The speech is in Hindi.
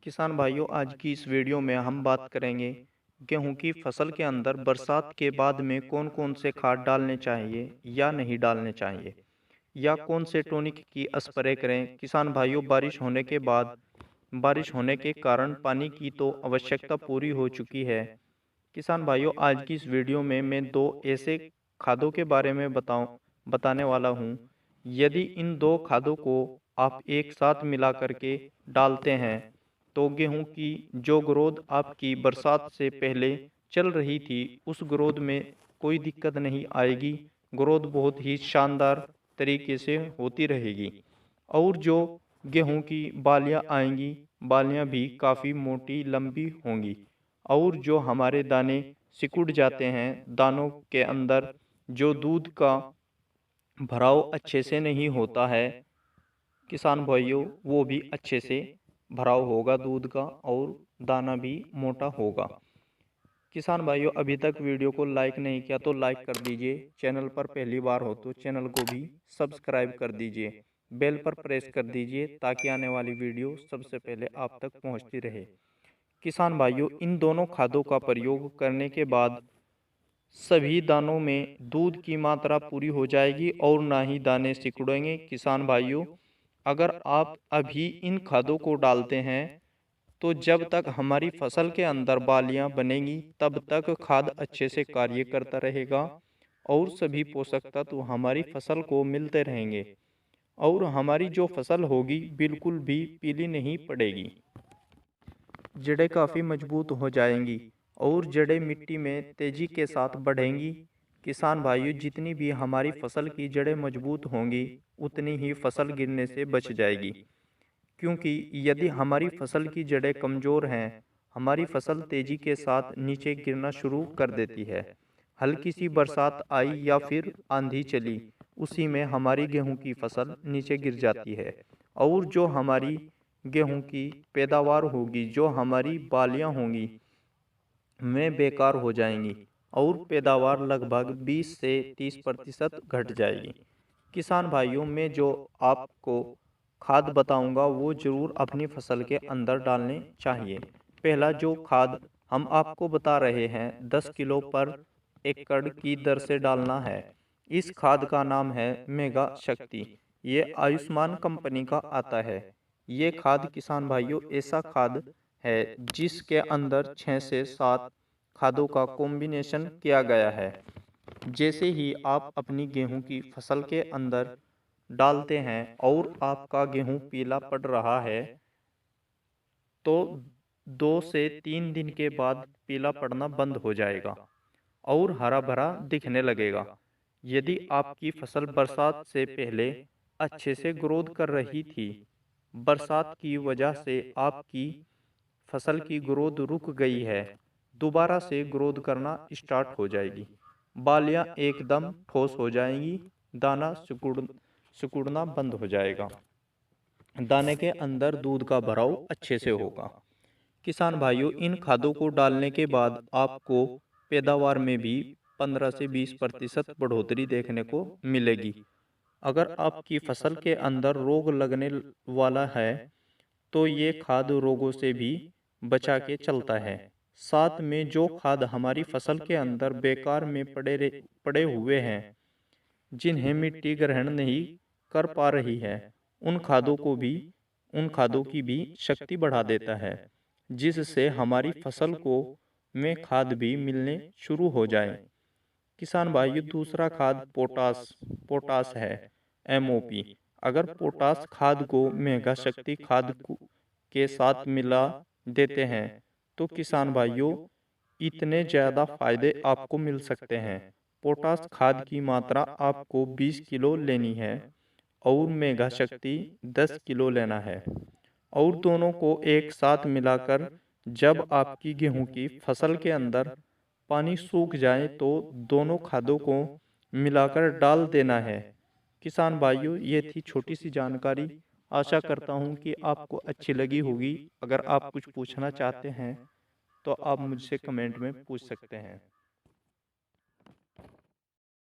किसान भाइयों, आज की इस वीडियो में हम बात करेंगे गेहूं की फसल के अंदर बरसात के बाद में कौन कौन से खाद डालने चाहिए या नहीं डालने चाहिए, या कौन से टॉनिक की स्प्रे करें। किसान भाइयों, बारिश होने के कारण पानी की तो आवश्यकता पूरी हो चुकी है। किसान भाइयों, आज की इस वीडियो में मैं दो ऐसे खादों के बारे में बताने वाला हूं। यदि इन दो खादों को आप एक साथ मिला करके डालते हैं तो गेहूं की जो ग्रोथ आपकी बरसात से पहले चल रही थी उस ग्रोथ में कोई दिक्कत नहीं आएगी। ग्रोथ बहुत ही शानदार तरीके से होती रहेगी। और जो गेहूं की बालियां आएंगी, बालियां भी काफ़ी मोटी लंबी होंगी। और जो हमारे दाने सिकुड़ जाते हैं, दानों के अंदर जो दूध का भराव अच्छे से नहीं होता है, किसान भाइयों, वो भी अच्छे से भराव होगा दूध का, और दाना भी मोटा होगा। किसान भाइयों, अभी तक वीडियो को लाइक नहीं किया तो लाइक कर दीजिए। चैनल पर पहली बार हो तो चैनल को भी सब्सक्राइब कर दीजिए। बेल पर प्रेस कर दीजिए ताकि आने वाली वीडियो सबसे पहले आप तक पहुंचती रहे। किसान भाइयों, इन दोनों खादों का प्रयोग करने के बाद सभी दानों में दूध की मात्रा पूरी हो जाएगी और ना ही दाने सिकुड़ेंगे। किसान भाइयों, अगर आप अभी इन खादों को डालते हैं तो जब तक हमारी फसल के अंदर बालियां बनेंगी तब तक खाद अच्छे से कार्य करता रहेगा और सभी पोषक तत्व हमारी फसल को मिलते रहेंगे, और हमारी जो फसल होगी बिल्कुल भी पीली नहीं पड़ेगी। जड़ें काफ़ी मजबूत हो जाएंगी और जड़ें मिट्टी में तेजी के साथ बढ़ेंगी। किसान भाइयों, जितनी भी हमारी फसल की जड़ें मजबूत होंगी उतनी ही फसल गिरने से बच जाएगी। क्योंकि यदि हमारी फसल की जड़ें कमज़ोर हैं, हमारी फसल तेजी के साथ नीचे गिरना शुरू कर देती है। हल्की सी बरसात आई या फिर आंधी चली, उसी में हमारी गेहूं की फसल नीचे गिर जाती है, और जो हमारी गेहूं की पैदावार होगी, जो हमारी बालियां होंगी, में बेकार हो जाएंगी और पैदावार लगभग 20 से 30% घट जाएगी। किसान भाइयों, मैं जो आपको खाद बताऊंगा वो ज़रूर अपनी फसल के अंदर डालने चाहिए। पहला जो खाद हम आपको बता रहे हैं 10 किलो पर एकड़ की दर से डालना है। इस खाद का नाम है मेगा शक्ति। ये आयुष्मान कंपनी का आता है। ये खाद, किसान भाइयों, ऐसा खाद है जिसके अंदर 6 से 7 खादों का कॉम्बिनेशन किया गया है। जैसे ही आप अपनी गेहूं की फसल के अंदर डालते हैं और आपका गेहूं पीला पड़ रहा है तो 2 से 3 दिन के बाद पीला पड़ना बंद हो जाएगा और हरा भरा दिखने लगेगा। यदि आपकी फसल बरसात से पहले अच्छे से ग्रोथ कर रही थी, बरसात की वजह से आपकी फसल की ग्रोथ रुक गई है, दोबारा से ग्रोथ करना स्टार्ट हो जाएगी। बालियां एकदम ठोस हो जाएंगी, दाना सिकुड़ना बंद हो जाएगा, दाने के अंदर दूध का भराव अच्छे से होगा। किसान भाइयों, इन खादों को डालने के बाद आपको पैदावार में भी 15 से 20% बढ़ोतरी देखने को मिलेगी। अगर आपकी फसल के अंदर रोग लगने वाला है तो ये खाद रोगों से भी बचा के चलता है। साथ में जो खाद हमारी फसल के अंदर बेकार में पड़े हुए हैं, जिन्हें मिट्टी ग्रहण नहीं कर पा रही है, उन खादों की भी शक्ति बढ़ा देता है, जिससे हमारी फसल को में खाद भी मिलने शुरू हो जाए। किसान भाइयों, दूसरा खाद पोटास है, एमओपी। अगर पोटास खाद को मेगा शक्ति के साथ मिला देते हैं तो किसान भाइयों, इतने ज़्यादा फायदे आपको मिल सकते हैं। पोटास खाद की मात्रा आपको 20 किलो लेनी है और मेगा शक्ति 10 किलो लेना है, और दोनों को एक साथ मिलाकर जब आपकी गेहूं की फसल के अंदर पानी सूख जाए तो दोनों खादों को मिलाकर डाल देना है। किसान भाइयों, ये थी छोटी सी जानकारी। आशा करता हूँ कि आपको अच्छी लगी होगी। अगर आप कुछ पूछना चाहते हैं तो आप मुझसे कमेंट में पूछ सकते हैं।